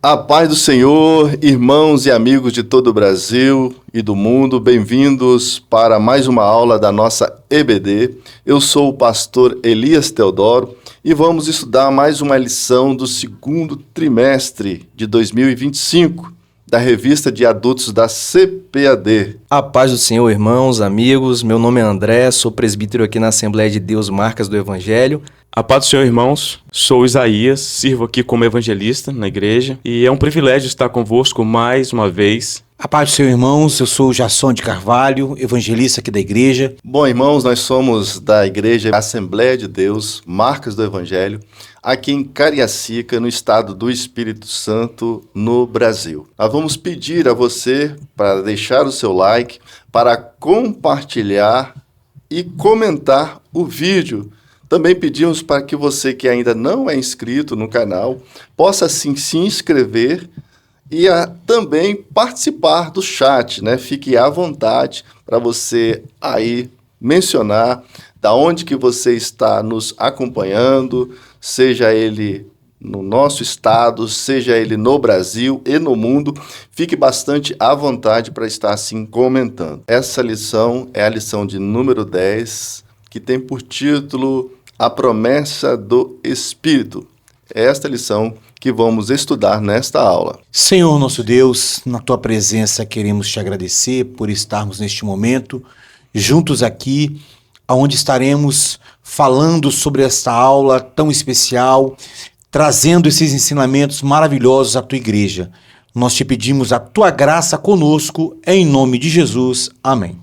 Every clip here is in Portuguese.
A paz do Senhor, irmãos e amigos de todo o Brasil e do mundo, bem-vindos para mais uma aula da nossa EBD. Eu sou o pastor Elias Teodoro e vamos estudar mais uma lição do segundo trimestre de 2025 da revista de adultos da CPAD. A paz do Senhor, irmãos, amigos, meu nome é André, sou presbítero aqui na Assembleia de Deus Marcas do Evangelho. A paz do Senhor, irmãos, sou Isaías, sirvo aqui como evangelista na igreja e é um privilégio estar convosco mais uma vez. A paz do Senhor, irmãos, eu sou o Jasson de Carvalho, evangelista aqui da igreja. Bom, irmãos, nós somos da igreja Assembleia de Deus Marcas do Evangelho, aqui em Cariacica, no estado do Espírito Santo, no Brasil. Nós vamos pedir a você para deixar o seu like, para compartilhar e comentar o vídeo. Também pedimos para que você que ainda não é inscrito no canal, possa sim se inscrever e também participar do chat, né? Fique à vontade para você aí mencionar da onde que você está nos acompanhando, seja ele no nosso estado, seja ele no Brasil e no mundo. Fique bastante à vontade para estar assim comentando. Essa lição é a lição de número 10, que tem por título A Promessa do Espírito. É esta lição que vamos estudar nesta aula. Senhor nosso Deus, na Tua presença queremos Te agradecer por estarmos neste momento juntos aqui, onde estaremos falando sobre esta aula tão especial, trazendo esses ensinamentos maravilhosos à Tua igreja. Nós Te pedimos a Tua graça conosco, em nome de Jesus. Amém.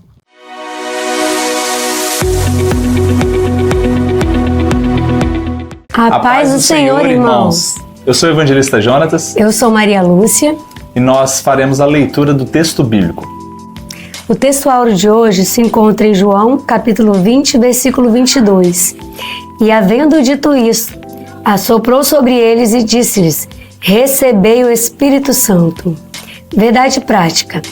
A paz do Senhor, irmãos. Eu sou o evangelista Jonatas. Eu sou Maria Lúcia. E nós faremos a leitura do texto bíblico. O texto áureo de hoje se encontra em João, capítulo 20, versículo 22. E havendo dito isso, assoprou sobre eles e disse-lhes: recebei o Espírito Santo. Verdade prática.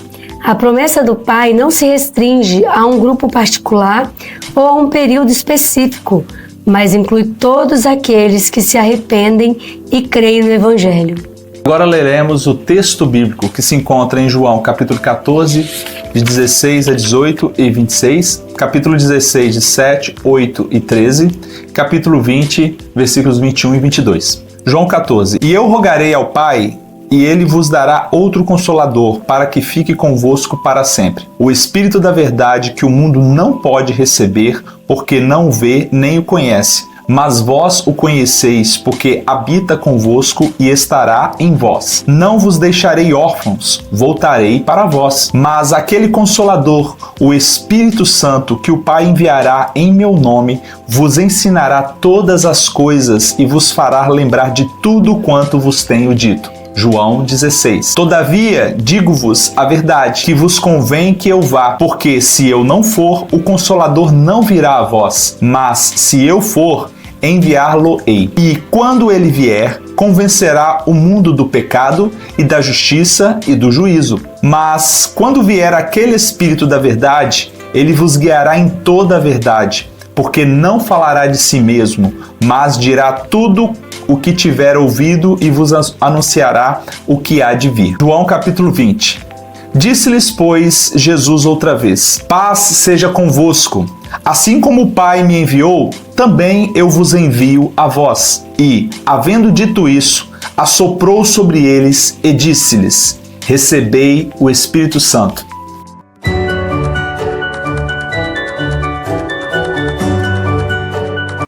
A promessa do Pai não se restringe a um grupo particular ou a um período específico, mas inclui todos aqueles que se arrependem e creem no Evangelho. Agora leremos o texto bíblico que se encontra em João, capítulo 14, de 16 a 18 e 26, capítulo 16, de 7, 8 e 13, capítulo 20, versículos 21 e 22. João 14. E eu rogarei ao Pai, e Ele vos dará outro Consolador, para que fique convosco para sempre. O Espírito da verdade que o mundo não pode receber, porque não o vê nem o conhece. Mas vós o conheceis, porque habita convosco e estará em vós. Não vos deixarei órfãos, voltarei para vós. Mas aquele Consolador, o Espírito Santo, que o Pai enviará em meu nome, vos ensinará todas as coisas e vos fará lembrar de tudo quanto vos tenho dito. João 16. Todavia, digo-vos a verdade, que vos convém que eu vá, porque se eu não for, o Consolador não virá a vós, mas se eu for, enviá-lo-ei. E quando ele vier, convencerá o mundo do pecado e da justiça e do juízo. Mas quando vier aquele Espírito da verdade, ele vos guiará em toda a verdade, porque não falará de si mesmo, mas dirá tudo o que tiver ouvido e vos anunciará o que há de vir. João capítulo 20. Disse-lhes, pois, Jesus outra vez: paz seja convosco. Assim como o Pai me enviou, também eu vos envio a vós. E, havendo dito isso, assoprou sobre eles e disse-lhes: recebei o Espírito Santo.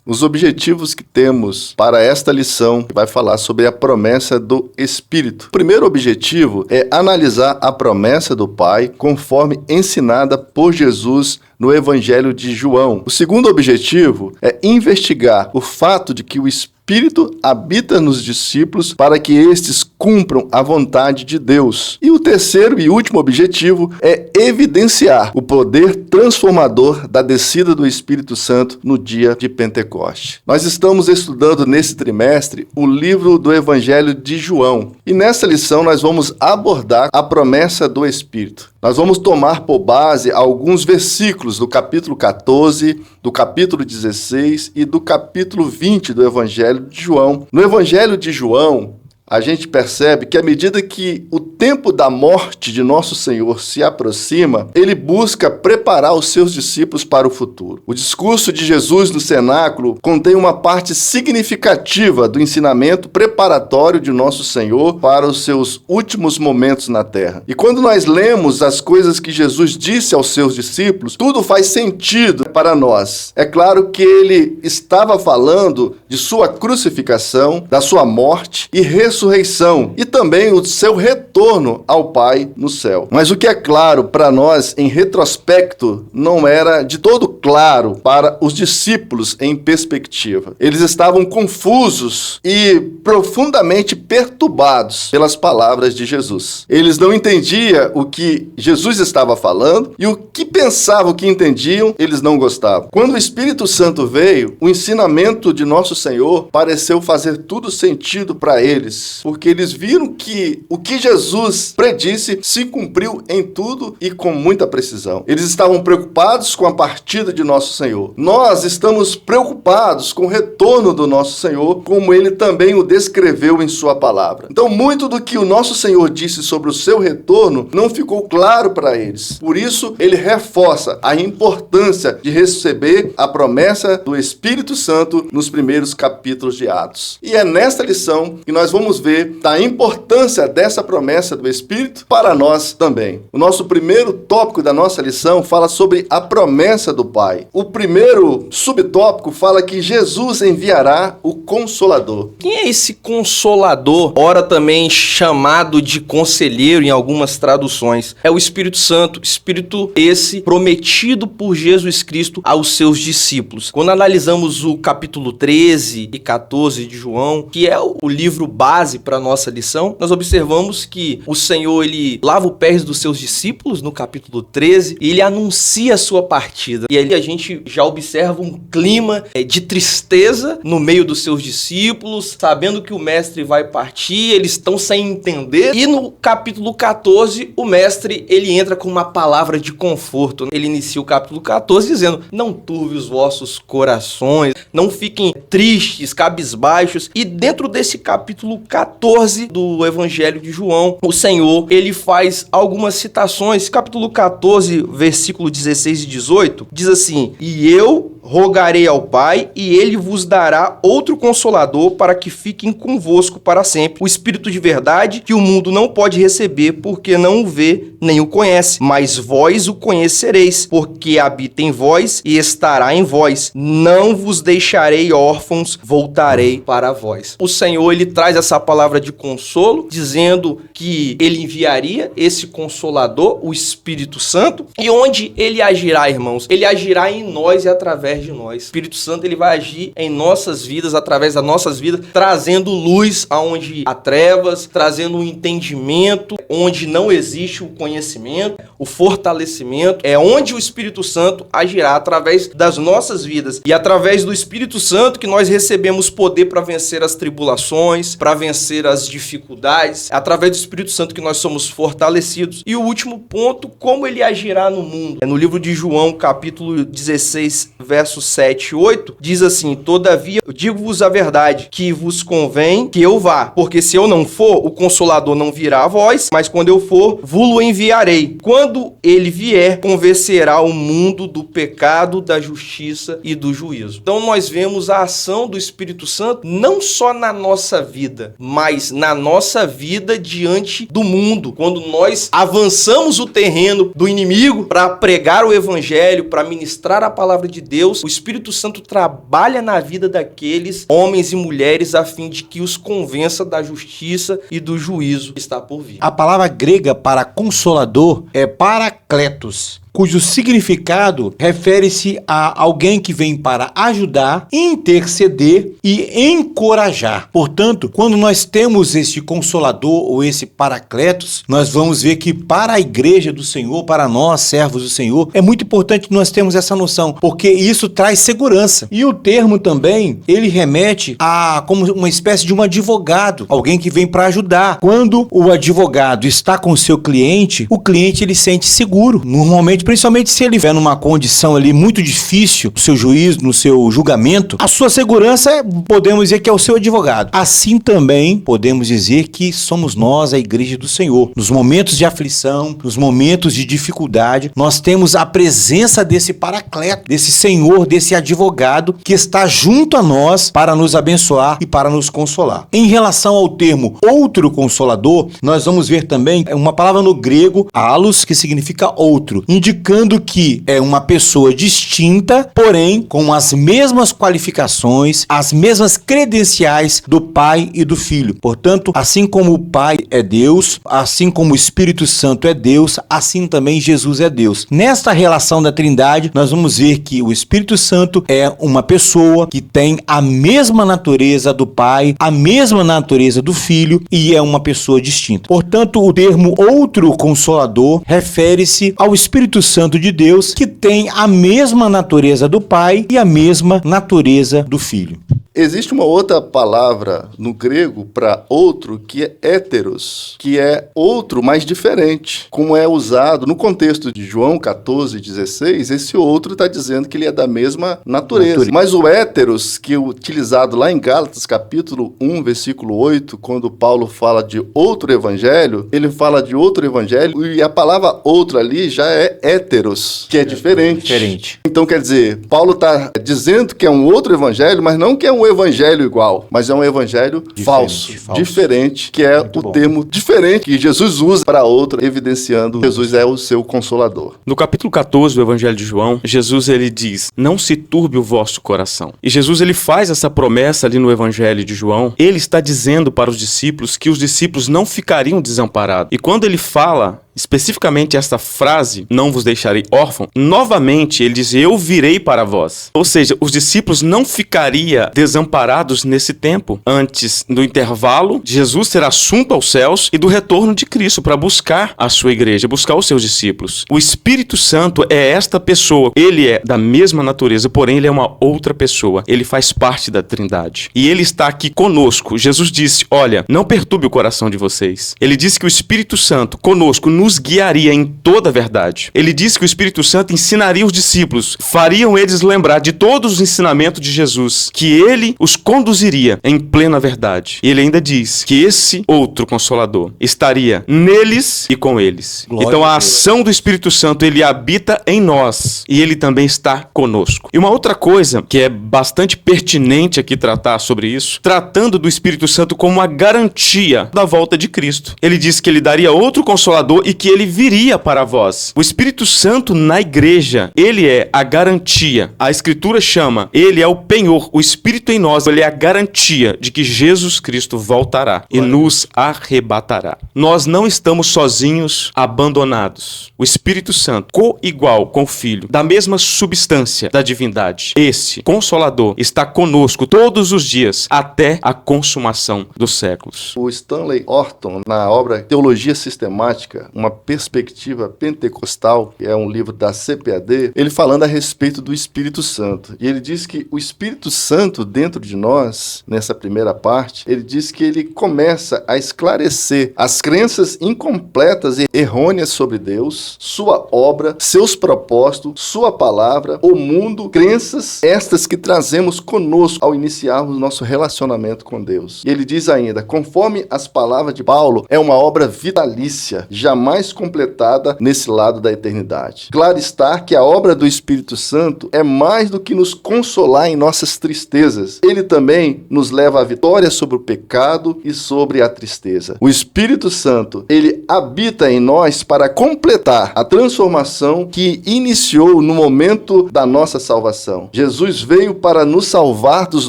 Os objetivos que temos para esta lição vai falar sobre a promessa do Espírito. O primeiro objetivo é analisar a promessa do Pai conforme ensinada por Jesus no Evangelho de João. O segundo objetivo é investigar o fato de que o Espírito habita nos discípulos para que estes cumpram a vontade de Deus. E o terceiro e último objetivo é evidenciar o poder transformador da descida do Espírito Santo no dia de Pentecoste. Nós estamos estudando nesse trimestre o livro do Evangelho de João. E nessa lição nós vamos abordar a promessa do Espírito. Nós vamos tomar por base alguns versículos do capítulo 14, do capítulo 16 e do capítulo 20 do Evangelho de João. No Evangelho de João, a gente percebe que à medida que o tempo da morte de nosso Senhor se aproxima, ele busca preparar os seus discípulos para o futuro. O discurso de Jesus no cenáculo contém uma parte significativa do ensinamento preparatório de nosso Senhor para os seus últimos momentos na terra. E quando nós lemos as coisas que Jesus disse aos seus discípulos, tudo faz sentido para nós. É claro que ele estava falando de sua crucificação, da sua morte e ressurreição, e também o seu retorno ao Pai no céu. Mas o que é claro para nós em retrospecto não era de todo claro para os discípulos em perspectiva. Eles estavam confusos e profundamente perturbados pelas palavras de Jesus. Eles não entendiam o que Jesus estava falando e o que pensavam que entendiam, eles não gostavam. Quando o Espírito Santo veio, o ensinamento de nosso Senhor pareceu fazer tudo sentido para eles, porque eles viram que o que Jesus predisse se cumpriu em tudo e com muita precisão. Eles estavam preocupados com a partida de nosso Senhor. Nós estamos preocupados com o retorno do nosso Senhor, como ele também o descreveu em sua palavra. Então, muito do que o nosso Senhor disse sobre o seu retorno não ficou claro para eles. Por isso, ele reforça a importância de receber a promessa do Espírito Santo nos primeiros capítulos de Atos. E é nesta lição que nós vamos ver da importância dessa promessa do Espírito para nós também. O nosso primeiro tópico da nossa lição fala sobre a promessa do Pai. O primeiro subtópico fala que Jesus enviará o Consolador. Quem é esse Consolador? Ora também chamado de Conselheiro em algumas traduções. É o Espírito Santo, Espírito esse prometido por Jesus Cristo aos seus discípulos. Quando analisamos o capítulo 13 e 14 de João, que é o livro base para a nossa lição, nós observamos que o Senhor, ele lava os pés dos seus discípulos no capítulo 13 e ele anuncia a sua partida. E ali a gente já observa um clima de tristeza no meio dos seus discípulos, sabendo que o mestre vai partir, eles estão sem entender. E no capítulo 14, o mestre, ele entra com uma palavra de conforto. Ele inicia o capítulo 14 dizendo: não turve os vossos corações, não fiquem tristes, cabisbaixos. E dentro desse capítulo 14 do Evangelho de João, o Senhor, ele faz algumas citações. Capítulo 14, versículo 16 e 18, diz assim: e eu rogarei ao Pai, e ele vos dará outro Consolador para que fiquem convosco para sempre, o Espírito de verdade, que o mundo não pode receber, porque não o vê nem o conhece, mas vós o conhecereis, porque habita em vós e estará em vós. Não vos deixarei órfãos, voltarei para vós. O Senhor, ele traz essa palavra de consolo, dizendo que ele enviaria esse Consolador, o Espírito Santo, e onde ele agirá, irmãos? Ele agirá em nós e através de nós. O Espírito Santo, ele vai agir em nossas vidas, através das nossas vidas, trazendo luz aonde há trevas, trazendo um entendimento onde não existe o conhecimento, o fortalecimento. É onde o Espírito Santo agirá através das nossas vidas. E através do Espírito Santo que nós recebemos poder para vencer as tribulações, para vencer as dificuldades. É através do Espírito Santo que nós somos fortalecidos. E o último ponto, como ele agirá no mundo. No livro de João, capítulo 16, versos 7 e 8, diz assim: todavia, eu digo-vos a verdade, que vos convém que eu vá, porque se eu não for, o Consolador não virá a vós, mas quando eu for, vos-lo enviarei. Quando ele vier, convencerá o mundo do pecado, da justiça e do juízo. Então nós vemos a ação do Espírito Santo não só na nossa vida, mas na nossa vida diante do mundo. Quando nós avançamos o terreno do inimigo para pregar o evangelho, para ministrar a palavra de Deus, o Espírito Santo trabalha na vida daqueles homens e mulheres a fim de que os convença da justiça e do juízo que está por vir. A palavra grega para consolador é parakletos, cujo significado refere-se a alguém que vem para ajudar, interceder e encorajar. Portanto, quando nós temos este consolador ou esse paracletos, nós vamos ver que para a igreja do Senhor, para nós, servos do Senhor, é muito importante que nós tenhamos essa noção, porque isso traz segurança. E o termo também, ele remete a como uma espécie de um advogado, alguém que vem para ajudar. Quando o advogado está com o seu cliente, o cliente ele sente seguro. Normalmente direito, principalmente se ele estiver numa condição ali muito difícil, no seu juízo, no seu julgamento, a sua segurança, podemos dizer que é o seu advogado. Assim também podemos dizer que somos nós, a igreja do Senhor. Nos momentos de aflição, nos momentos de dificuldade, nós temos a presença desse paracleto, desse Senhor, desse advogado que está junto a nós para nos abençoar e para nos consolar. Em relação ao termo outro consolador, nós vamos ver também uma palavra no grego, allos, que significa outro, indicando que é uma pessoa distinta, porém com as mesmas qualificações, as mesmas credenciais do Pai e do Filho. Portanto, assim como o Pai é Deus, assim como o Espírito Santo é Deus, assim também Jesus é Deus. Nesta relação da Trindade, nós vamos ver que o Espírito Santo é uma pessoa que tem a mesma natureza do Pai, a mesma natureza do Filho e é uma pessoa distinta. Portanto, o termo outro consolador refere-se ao Espírito Santo de Deus, que tem a mesma natureza do Pai e a mesma natureza do Filho. Existe uma outra palavra no grego para outro que é héteros, que é outro, mas diferente. Como é usado no contexto de João 14:16, esse outro está dizendo que ele é da mesma natureza. Mas o héteros, que é utilizado lá em Gálatas capítulo 1, versículo 8, quando Paulo fala de outro evangelho, ele fala de outro evangelho e a palavra outro ali já é héteros, que é diferente. Então quer dizer, Paulo está dizendo que é um outro evangelho, mas não que é um evangelho igual, mas é um evangelho falso, diferente, que é o termo diferente que Jesus usa para outra, evidenciando que Jesus é o seu consolador. No capítulo 14 do Evangelho de João, Jesus ele diz, não se turbe o vosso coração. E Jesus ele faz essa promessa ali no Evangelho de João, ele está dizendo para os discípulos que os discípulos não ficariam desamparados. E quando ele fala especificamente esta frase, não vos deixarei órfão, novamente ele diz, eu virei para vós. Ou seja, os discípulos não ficariam desamparados nesse tempo, antes do intervalo de Jesus ser assunto aos céus e do retorno de Cristo para buscar a sua igreja, buscar os seus discípulos. O Espírito Santo é esta pessoa, ele é da mesma natureza, porém ele é uma outra pessoa, ele faz parte da Trindade. E ele está aqui conosco. Jesus disse, olha, não perturbe o coração de vocês. Ele disse que o Espírito Santo conosco nos guiaria em toda a verdade. Ele disse que o Espírito Santo ensinaria os discípulos, fariam eles lembrar de todos os ensinamentos de Jesus, que ele os conduziria em plena verdade. E ele ainda diz que esse outro Consolador estaria neles e com eles. Glória então a a Deus. ação do Espírito Santo, ele habita em nós e ele também está conosco. E uma outra coisa que é bastante pertinente aqui tratar sobre isso, tratando do Espírito Santo como uma garantia da volta de Cristo. Ele disse que ele daria outro Consolador e que ele viria para vós. O Espírito Santo na igreja, ele é a garantia. A Escritura chama, ele é o penhor. O Espírito em nós, ele é a garantia de que Jesus Cristo voltará e nos arrebatará. Nós não estamos sozinhos, abandonados. O Espírito Santo, co-igual com o Filho, da mesma substância da divindade. Esse Consolador está conosco todos os dias, até a consumação dos séculos. O Stanley Orton, na obra Teologia Sistemática, uma perspectiva pentecostal, que é um livro da CPAD, ele falando a respeito do Espírito Santo. E ele diz que o Espírito Santo dentro de nós, nessa primeira parte, ele diz que ele começa a esclarecer as crenças incompletas e errôneas sobre Deus, sua obra, seus propósitos, sua palavra, o mundo, crenças estas que trazemos conosco ao iniciarmos nosso relacionamento com Deus. E ele diz ainda, conforme as palavras de Paulo, é uma obra vitalícia, jamais completada nesse lado da eternidade. Claro está que a obra do Espírito Santo é mais do que nos consolar em nossas tristezas. Ele também nos leva à vitória sobre o pecado e sobre a tristeza. O Espírito Santo, ele habita em nós para completar a transformação que iniciou no momento da nossa salvação. Jesus veio para nos salvar dos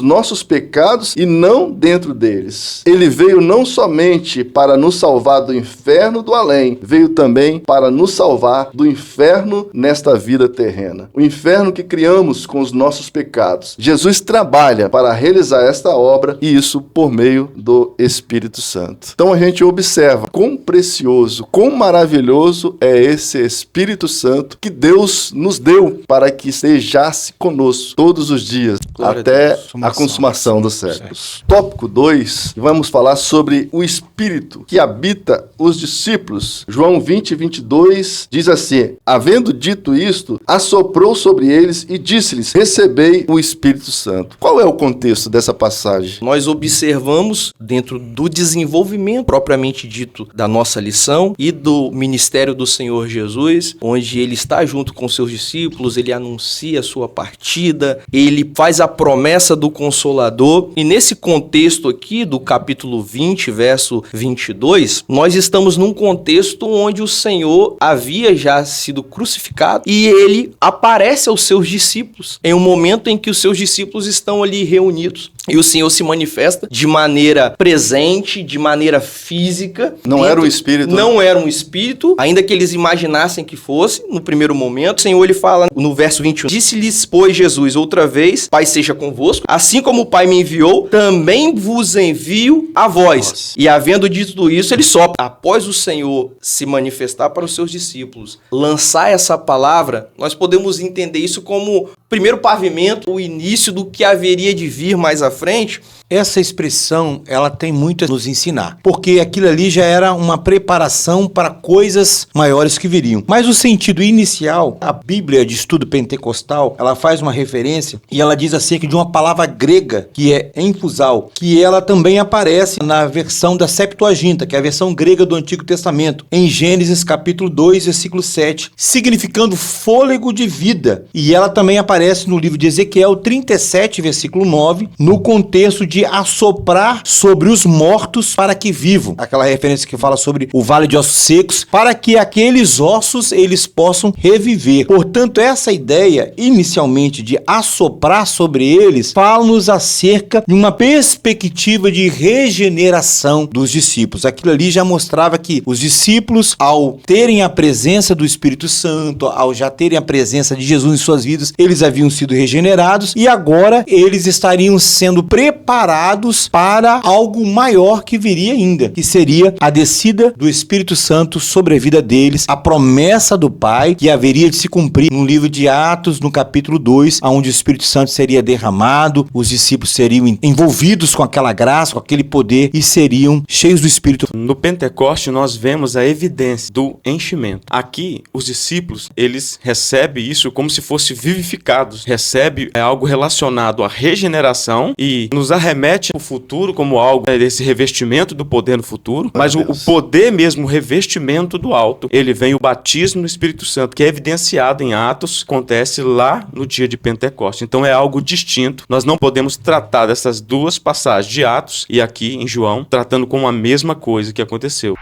nossos pecados e não dentro deles. Ele veio não somente para nos salvar do inferno do além, veio também para nos salvar do inferno nesta vida terrena. O inferno que criamos com os nossos pecados. Jesus trabalha para realizar esta obra e isso por meio do Espírito Santo. Então a gente observa quão precioso, quão maravilhoso é esse Espírito Santo que Deus nos deu para que estejasse conosco todos os dias, Glória até a Deus. a consumação dos séculos. Tópico 2, vamos falar sobre o Espírito que habita os discípulos. João João 20, 22 diz assim: havendo dito isto, assoprou sobre eles e disse-lhes: recebei o Espírito Santo. Qual é o contexto dessa passagem? Nós observamos, dentro do desenvolvimento propriamente dito da nossa lição e do ministério do Senhor Jesus, onde ele está junto com seus discípulos, ele anuncia a sua partida, ele faz a promessa do Consolador. E nesse contexto aqui do capítulo 20, verso 22, nós estamos num contexto onde o Senhor havia já sido crucificado e ele aparece aos seus discípulos em um momento em que os seus discípulos estão ali reunidos. E o Senhor se manifesta de maneira presente, de maneira física. Não era um espírito. Não era um espírito, ainda que eles imaginassem que fosse, no primeiro momento. O Senhor, ele fala no verso 21, disse-lhes, pois, Jesus, outra vez, Pai seja convosco, assim como o Pai me enviou, também vos envio a vós. Nossa. E havendo dito isso, ele sopra. Após o Senhor se manifestar para os seus discípulos, lançar essa palavra, nós podemos entender isso como primeiro pavimento, o início do que haveria de vir mais à frente. Essa expressão, ela tem muito a nos ensinar, porque aquilo ali já era uma preparação para coisas maiores que viriam. Mas o sentido inicial, a Bíblia de Estudo Pentecostal, ela faz uma referência e ela diz acerca de uma palavra grega, que é enfusal, que ela também aparece na versão da Septuaginta, que é a versão grega do Antigo Testamento, em Gênesis capítulo 2, versículo 7, significando fôlego de vida. E ela também aparece no livro de Ezequiel 37, versículo 9, no contexto de assoprar sobre os mortos para que vivam. Aquela referência que fala sobre o vale de ossos secos, para que aqueles ossos eles possam reviver. Portanto, essa ideia, inicialmente, de assoprar sobre eles, fala-nos acerca de uma perspectiva de regeneração dos discípulos. Aquilo ali já mostrava que os discípulos, ao terem a presença do Espírito Santo, ao já terem a presença de Jesus em suas vidas, eles haviam sido regenerados e agora eles estariam sendo preparados para algo maior que viria ainda, que seria a descida do Espírito Santo sobre a vida deles, a promessa do Pai que haveria de se cumprir no livro de Atos, no capítulo 2, onde o Espírito Santo seria derramado, os discípulos seriam envolvidos com aquela graça, com aquele poder e seriam cheios do Espírito. No Pentecoste nós vemos a evidência do enchimento. Aqui os discípulos, eles recebem isso como se fossem vivificados, recebem algo relacionado à regeneração e nos arremete ao futuro como algo desse revestimento do poder no futuro, mas o poder mesmo, o revestimento do alto, ele vem o batismo no Espírito Santo, que é evidenciado em Atos, acontece lá no dia de Pentecoste. Então é algo distinto. Nós não podemos tratar dessas duas passagens de Atos e aqui em João, tratando como a mesma coisa que aconteceu.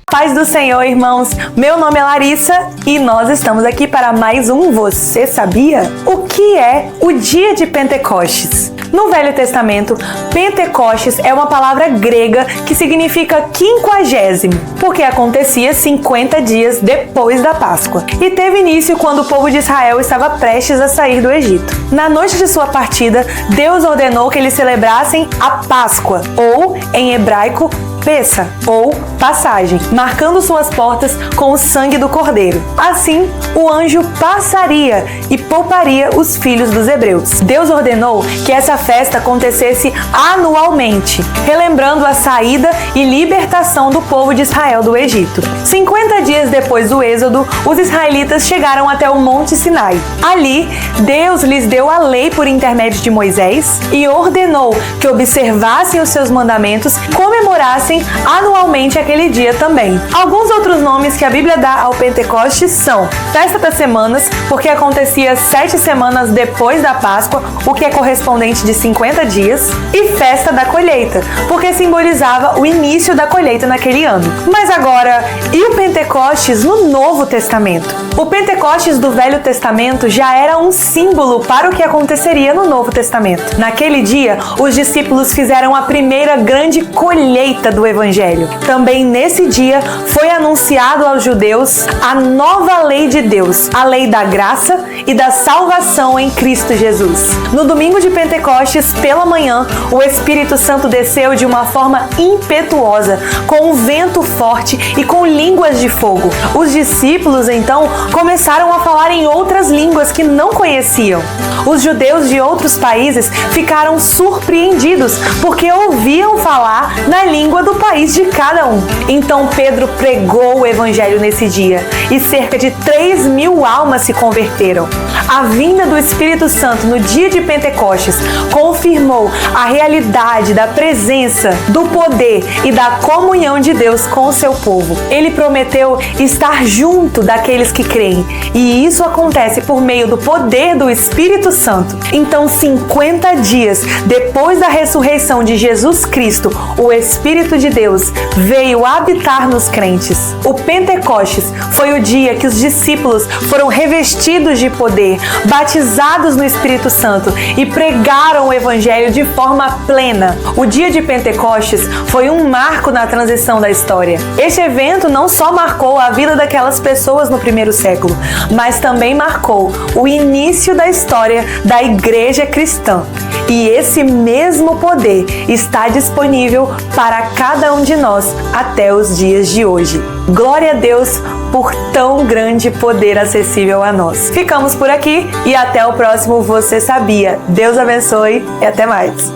Paz do Senhor, irmãos. Meu nome é Larissa e nós estamos aqui para mais um Você Sabia? O que é o dia de Pentecostes? No Velho Testamento, Pentecostes é uma palavra grega que significa 50º, porque acontecia 50 dias depois da Páscoa e teve início quando o povo de Israel estava prestes a sair do Egito. Na noite de sua partida, Deus ordenou que eles celebrassem a Páscoa, ou, em hebraico, Pessa, ou passagem, marcando suas portas com o sangue do Cordeiro. Assim, o anjo passaria e pouparia os filhos dos hebreus. Deus ordenou que essa festa acontecesse anualmente, relembrando a saída e libertação do povo de Israel do Egito. 50 dias depois do Êxodo, os israelitas chegaram até o Monte Sinai. Ali, Deus lhes deu a lei por intermédio de Moisés e ordenou que observassem os seus mandamentos, comemorassem anualmente aquele dia também. Alguns outros nomes que a Bíblia dá ao Pentecostes são Festa das Semanas, porque acontecia 7 semanas depois da Páscoa, o que é correspondente de 50 dias, e Festa da Colheita, porque simbolizava o início da colheita naquele ano. Mas agora, e o Pentecostes no Novo Testamento? O Pentecostes do Velho Testamento já era um símbolo para o que aconteceria no Novo Testamento. Naquele dia, os discípulos fizeram a primeira grande colheita do do Evangelho. Também nesse dia foi anunciado aos judeus a nova lei de Deus, a lei da graça e da salvação em Cristo Jesus. No domingo de Pentecostes, pela manhã, o Espírito Santo desceu de uma forma impetuosa, com um vento forte e com línguas de fogo. Os discípulos, então, começaram a falar em outras línguas que não conheciam. Os judeus de outros países ficaram surpreendidos, porque ouviam falar na língua do país de cada um. Então Pedro pregou o Evangelho nesse dia, e cerca de 3.000 almas se converteram. A vinda do Espírito Santo no dia de Pentecostes confirmou a realidade da presença, do poder e da comunhão de Deus com o seu povo. Ele prometeu estar junto daqueles que creem, e isso acontece por meio do poder do Espírito Santo. Então, 50 dias depois da ressurreição de Jesus Cristo, o Espírito de Deus veio habitar nos crentes. O Pentecostes foi o dia que os discípulos foram revestidos de poder, batizados no Espírito Santo e pregaram o Evangelho de forma plena. O dia de Pentecostes foi um marco na transição da história. Este evento não só marcou a vida daquelas pessoas no primeiro século, mas também marcou o início da história da igreja cristã. E esse mesmo poder está disponível para cada um de nós até os dias de hoje. Glória a Deus por tão grande poder acessível a nós. Ficamos por aqui e até o próximo Você Sabia. Deus abençoe e até mais.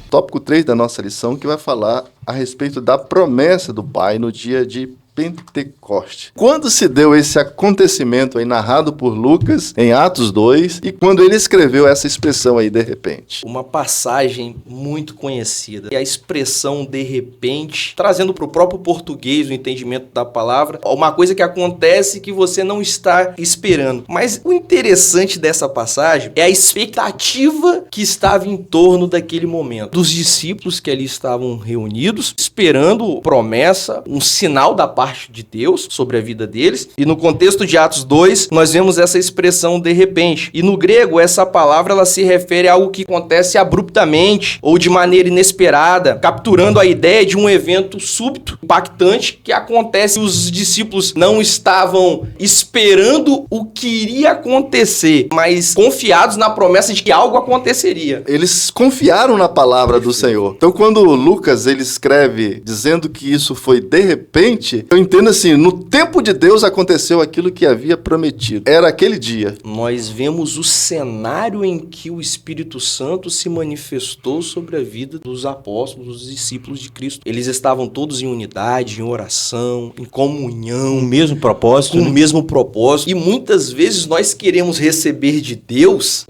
Tópico 3 da nossa lição, que vai falar a respeito da promessa do Pai no dia de Pentecoste. Quando se deu esse acontecimento aí narrado por Lucas em Atos 2 e quando ele escreveu essa expressão aí, de repente? Uma passagem muito conhecida. E a expressão de repente, trazendo para o próprio português o entendimento da palavra, uma coisa que acontece que você não está esperando. Mas o interessante dessa passagem é a expectativa que estava em torno daquele momento. Dos discípulos que ali estavam reunidos, esperando promessa, um sinal da parte de Deus sobre a vida deles. E no contexto de Atos 2, nós vemos essa expressão de repente. E no grego, essa palavra ela se refere a algo que acontece abruptamente ou de maneira inesperada, capturando a ideia de um evento súbito, impactante, que acontece. Os discípulos não estavam esperando o que iria acontecer, mas confiados na promessa de que algo aconteceria. Eles confiaram na palavra do Senhor. Então, quando Lucas ele escreve dizendo que isso foi de repente, eu entendo assim, no tempo de Deus aconteceu aquilo que havia prometido. Era aquele dia. Nós vemos o cenário em que o Espírito Santo se manifestou sobre a vida dos apóstolos, dos discípulos de Cristo. Eles estavam todos em unidade, em oração, em comunhão. O mesmo propósito. Com o mesmo propósito. E muitas vezes nós queremos receber de Deus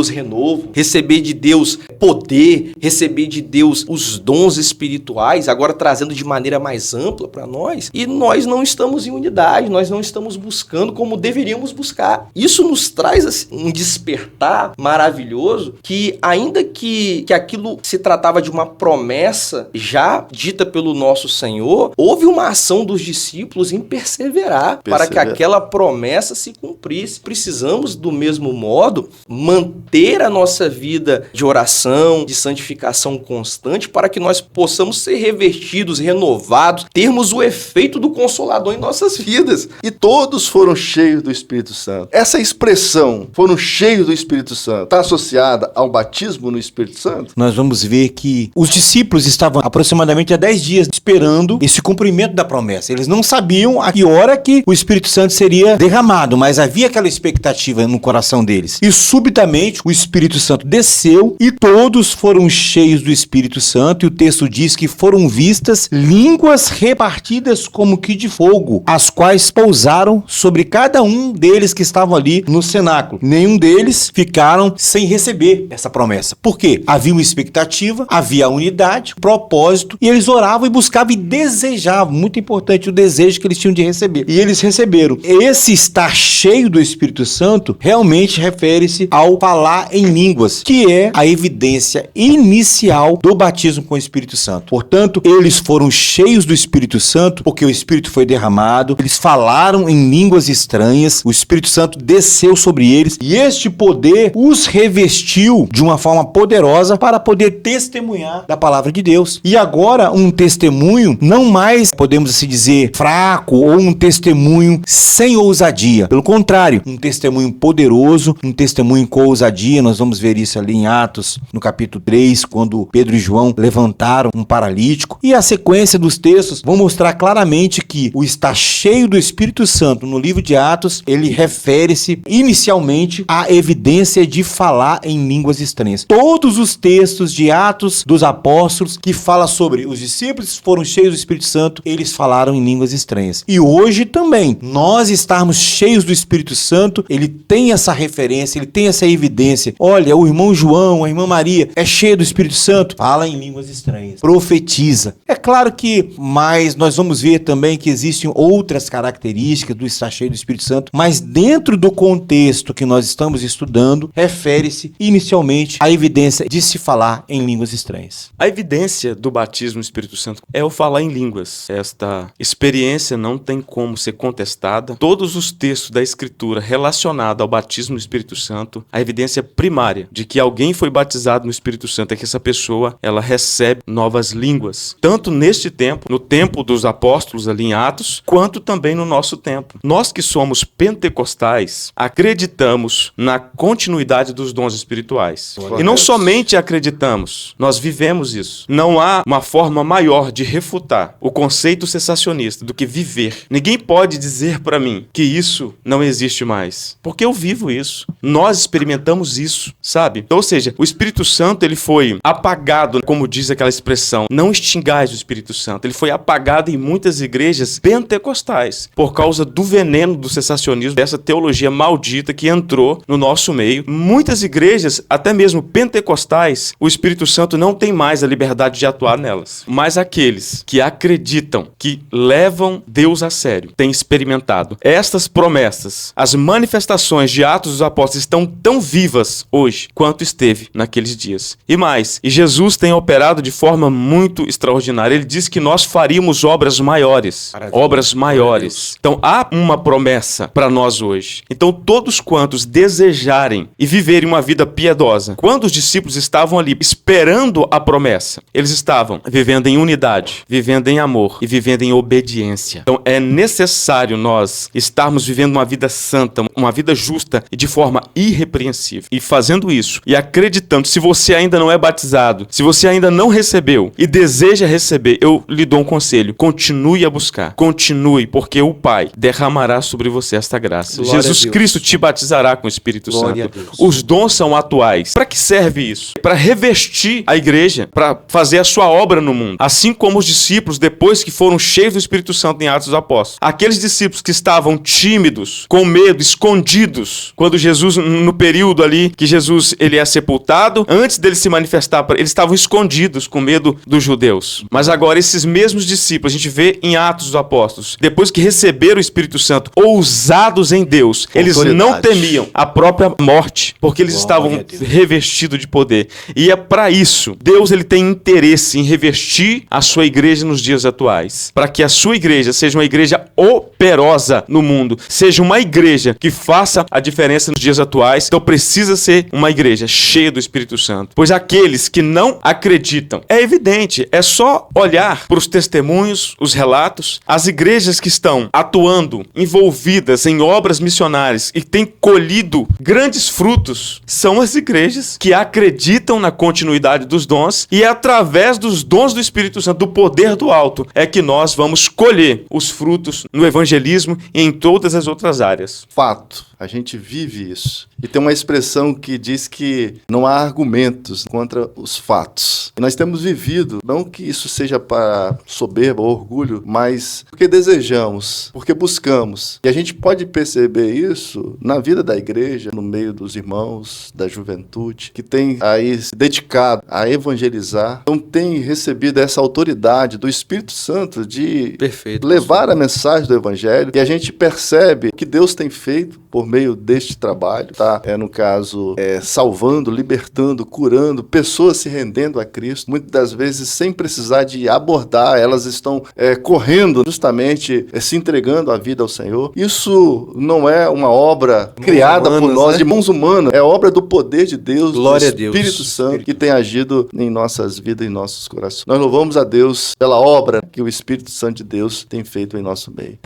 renovo, receber de Deus poder, receber de Deus os dons espirituais, agora trazendo de maneira mais ampla para nós. E nós não estamos em unidade, nós não estamos buscando como deveríamos buscar. Isso nos traz assim, um despertar maravilhoso que, ainda que aquilo se tratava de uma promessa já dita pelo nosso Senhor, houve uma ação dos discípulos em perseverar para que aquela promessa se cumprisse. Precisamos, do mesmo modo, manter a nossa vida de oração, de santificação constante, para que nós possamos ser revestidos, renovados, termos o efeito do Consolador em nossas vidas. E todos foram cheios do Espírito Santo. Essa expressão, foram cheios do Espírito Santo, está associada ao batismo no Espírito Santo? Nós vamos ver que os discípulos estavam aproximadamente há 10 dias esperando esse cumprimento da promessa. Eles não sabiam a que hora que o Espírito Santo seria derramado, mas havia aquela expectativa no coração deles. E subitamente o Espírito Santo desceu e todos foram cheios do Espírito Santo, e o texto diz que foram vistas línguas repartidas línguas como que de fogo, as quais pousaram sobre cada um deles que estavam ali no cenáculo. Nenhum deles ficaram sem receber essa promessa. Por quê? Havia uma expectativa, havia unidade, propósito, e eles oravam e buscavam e desejavam. Muito importante o desejo que eles tinham de receber. E eles receberam. Esse estar cheio do Espírito Santo realmente refere-se ao falar em línguas, que é a evidência inicial do batismo com o Espírito Santo. Portanto, eles foram cheios do Espírito Santo porque o Espírito foi derramado, eles falaram em línguas estranhas, o Espírito Santo desceu sobre eles e este poder os revestiu de uma forma poderosa para poder testemunhar da palavra de Deus. E agora um testemunho não mais, podemos assim dizer, fraco ou um testemunho sem ousadia. Pelo contrário, um testemunho poderoso, um testemunho com ousadia. Nós vamos ver isso ali em Atos, no capítulo 3, quando Pedro e João levantaram um paralítico. E a sequência dos textos vão mostrar claramente que o estar cheio do Espírito Santo no livro de Atos, ele refere-se inicialmente à evidência de falar em línguas estranhas. Todos os textos de Atos dos Apóstolos que fala sobre os discípulos foram cheios do Espírito Santo, eles falaram em línguas estranhas. E hoje também, nós estarmos cheios do Espírito Santo, ele tem essa referência, ele tem essa evidência. Olha, o irmão João, a irmã Maria é cheio do Espírito Santo, fala em línguas estranhas, profetiza. É claro que, mas nós vamos ver também que existem outras características do estar cheio do Espírito Santo, mas dentro do contexto que nós estamos estudando, refere-se inicialmente à evidência de se falar em línguas estranhas. A evidência do batismo no Espírito Santo é o falar em línguas. Esta experiência não tem como ser contestada. Todos os textos da Escritura relacionados ao batismo no Espírito Santo, a evidência primária de que alguém foi batizado no Espírito Santo é que essa pessoa, ela recebe novas línguas. Tanto neste tempo, no tempo dos apóstolos ali em Atos, quanto também no nosso tempo. Nós que somos pentecostais, acreditamos na continuidade dos dons espirituais. E não somente acreditamos, nós vivemos isso. Não há uma forma maior de refutar o conceito cessacionista do que viver. Ninguém pode dizer para mim que isso não existe mais, porque eu vivo isso. Nós experimentamos isso, sabe? Ou seja, o Espírito Santo, ele foi apagado, como diz aquela expressão, não extingais o Espírito Santo. Ele foi apagado em muitas igrejas pentecostais por causa do veneno do cessacionismo, dessa teologia maldita que entrou no nosso meio. Muitas igrejas, até mesmo pentecostais, o Espírito Santo não tem mais a liberdade de atuar nelas. Mas aqueles que acreditam, que levam Deus a sério, têm experimentado estas promessas. As manifestações de Atos dos Apóstolos estão tão vivas hoje quanto esteve naqueles dias. E mais, e Jesus tem operado de forma muito extraordinária. Ele diz que nós faríamos obras maiores. Obras maiores. Então há uma promessa para nós hoje. Então todos quantos desejarem e viverem uma vida piedosa, quando os discípulos estavam ali esperando a promessa, eles estavam vivendo em unidade, vivendo em amor e vivendo em obediência. Então é necessário nós estarmos vivendo uma vida santa, uma vida justa e de forma irrepreensível. E fazendo isso e acreditando, se você ainda não é batizado, se você ainda não recebeu e deseja receber, eu lhe dou um conselho: continue a buscar, continue, porque o Pai derramará sobre você esta graça. Glória Jesus Cristo te batizará com o Espírito Glória Santo. Os dons são atuais. Para que serve isso? Para revestir a igreja, para fazer a sua obra no mundo. Assim como os discípulos, depois que foram cheios do Espírito Santo em Atos dos Apóstolos, aqueles discípulos que estavam tímidos, com medo, escondidos, quando Jesus, no período ali que Jesus ele é sepultado, antes dele se manifestar, eles estavam escondidos com medo dos judeus. Mas agora esses mesmos discípulos, a gente vê em Atos dos Apóstolos, depois que receberam o Espírito Santo, ousados em Deus, eles não temiam a própria morte, porque eles estavam revestidos de poder. E é para isso, Deus ele tem interesse em revestir a sua igreja nos dias atuais, para que a sua igreja seja uma igreja operosa no mundo, seja uma igreja que faça a diferença nos dias atuais. Então precisa ser uma igreja cheia do Espírito Santo, pois aqueles que não acreditam, é evidente, é só olhar para os testemunhos, os relatos, as igrejas que estão atuando, envolvidas em obras missionárias e têm colhido grandes frutos, são as igrejas que acreditam na continuidade dos dons, e é através dos dons do Espírito Santo, do poder do alto, é que nós vamos colher os frutos no evangelismo e em todas as outras áreas. Fato. A gente vive isso. E tem uma expressão que diz que não há argumentos contra os fatos. E nós temos vivido, não que isso seja para soberba ou orgulho, mas porque desejamos, porque buscamos. E a gente pode perceber isso na vida da igreja, no meio dos irmãos, da juventude, que tem aí se dedicado a evangelizar, então tem recebido essa autoridade do Espírito Santo de levar a mensagem do evangelho, e a gente percebe o que Deus tem feito por meio deste trabalho, tá? No caso, salvando, libertando, curando, pessoas se rendendo a Cristo, muitas das vezes sem precisar de abordar, elas estão correndo, justamente se entregando a vida ao Senhor. Isso não é uma obra criada por nós, de mãos humanas, é obra do poder de Deus, Glória do Espírito Santo, que tem agido em nossas vidas e em nossos corações. Nós louvamos a Deus pela obra que o Espírito Santo de Deus tem feito em nosso meio.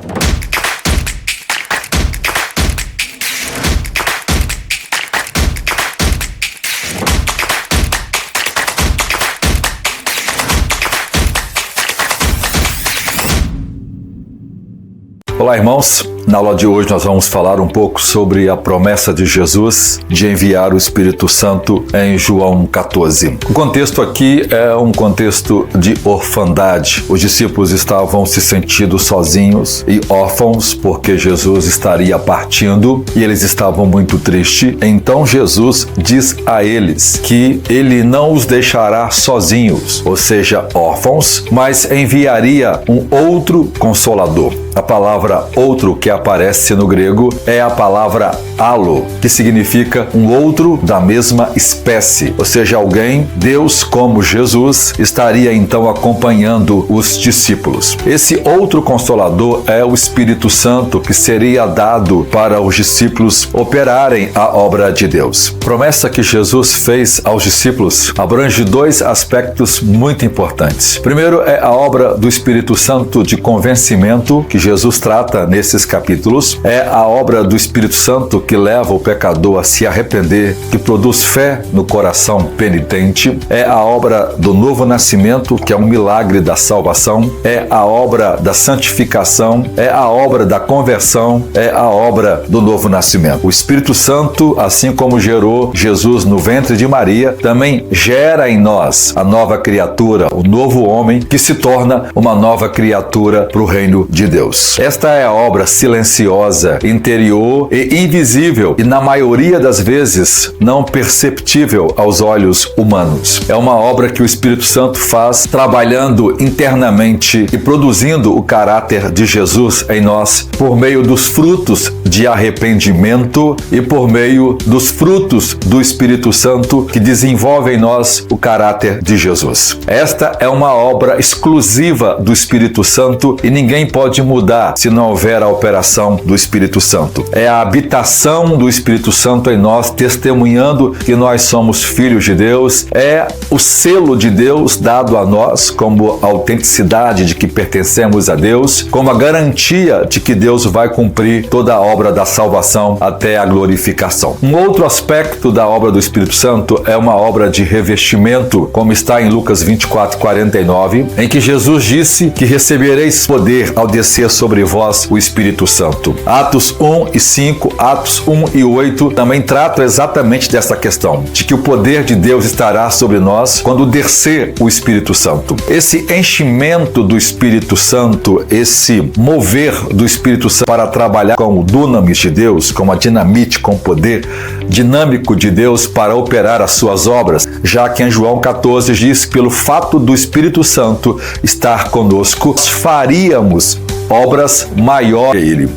Olá, irmãos. Na aula de hoje nós vamos falar um pouco sobre a promessa de Jesus de enviar o Espírito Santo em João 14. O contexto aqui é um contexto de orfandade. Os discípulos estavam se sentindo sozinhos e órfãos porque Jesus estaria partindo e eles estavam muito tristes. Então Jesus diz a eles que ele não os deixará sozinhos, ou seja, órfãos, mas enviaria um outro consolador. A palavra outro que aparece no grego é a palavra alo, que significa um outro da mesma espécie, ou seja, alguém, Deus como Jesus, estaria então acompanhando os discípulos. Esse outro consolador é o Espírito Santo, que seria dado para os discípulos operarem a obra de Deus. A promessa que Jesus fez aos discípulos abrange dois aspectos muito importantes. Primeiro é a obra do Espírito Santo de convencimento, que Jesus trata nesses capítulos. É a obra do Espírito Santo que leva o pecador a se arrepender, que produz fé no coração penitente. É a obra do novo nascimento, que é um milagre da salvação. É a obra da santificação. É a obra da conversão. É a obra do novo nascimento. O Espírito Santo, assim como gerou Jesus no ventre de Maria, também gera em nós a nova criatura, o novo homem, que se torna uma nova criatura para o reino de Deus. Esta é a obra silenciosa, interior e invisível e, na maioria das vezes, não perceptível aos olhos humanos. É uma obra que o Espírito Santo faz trabalhando internamente e produzindo o caráter de Jesus em nós por meio dos frutos de arrependimento e por meio dos frutos do Espírito Santo que desenvolve em nós o caráter de Jesus. Esta é uma obra exclusiva do Espírito Santo e ninguém pode mudar se não houver a operação do Espírito Santo. É a habitação do Espírito Santo em nós, testemunhando que nós somos filhos de Deus. É o selo de Deus dado a nós como a autenticidade de que pertencemos a Deus, como a garantia de que Deus vai cumprir toda a obra da salvação até a glorificação. Um outro aspecto da obra do Espírito Santo é uma obra de revestimento, como está em Lucas 24:49, em que Jesus disse que recebereis poder ao descer sobre vós o Espírito Santo. Atos 1 e 5, Atos 1 e 8 também tratam exatamente dessa questão, de que o poder de Deus estará sobre nós quando descer o Espírito Santo. Esse enchimento do Espírito Santo, esse mover do Espírito Santo para trabalhar com o dunamis de Deus, com a dinamite, com o poder dinâmico de Deus para operar as suas obras, já que em João 14 diz que pelo fato do Espírito Santo estar conosco, faríamos obras maiores que ele.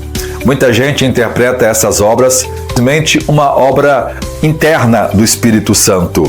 Muita gente interpreta essas obras simplesmente uma obra interna do Espírito Santo.